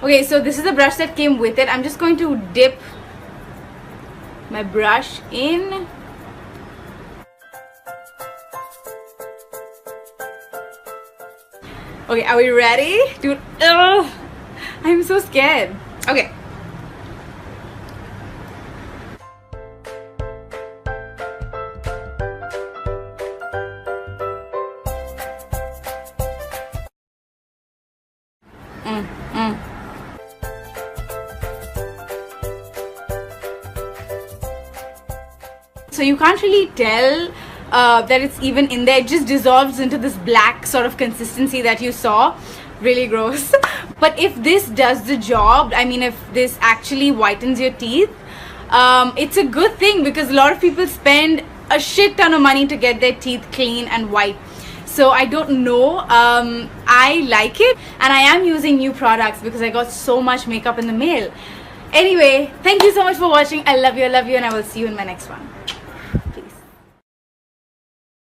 Okay, so this is the brush that came with it. I'm just going to dip my brush in. Okay, are we ready? Dude, ugh, I'm so scared. Okay. So you can't really tell that it's even in there. It just dissolves into this black sort of consistency that you saw. Really gross. But if this does the job, I mean, if this actually whitens your teeth, it's a good thing, because a lot of people spend a shit ton of money to get their teeth clean and white. So I don't know, I like it, and I am using new products because I got so much makeup in the mail. Anyway, thank you so much for watching. I love you, and I will see you in my next one. Peace.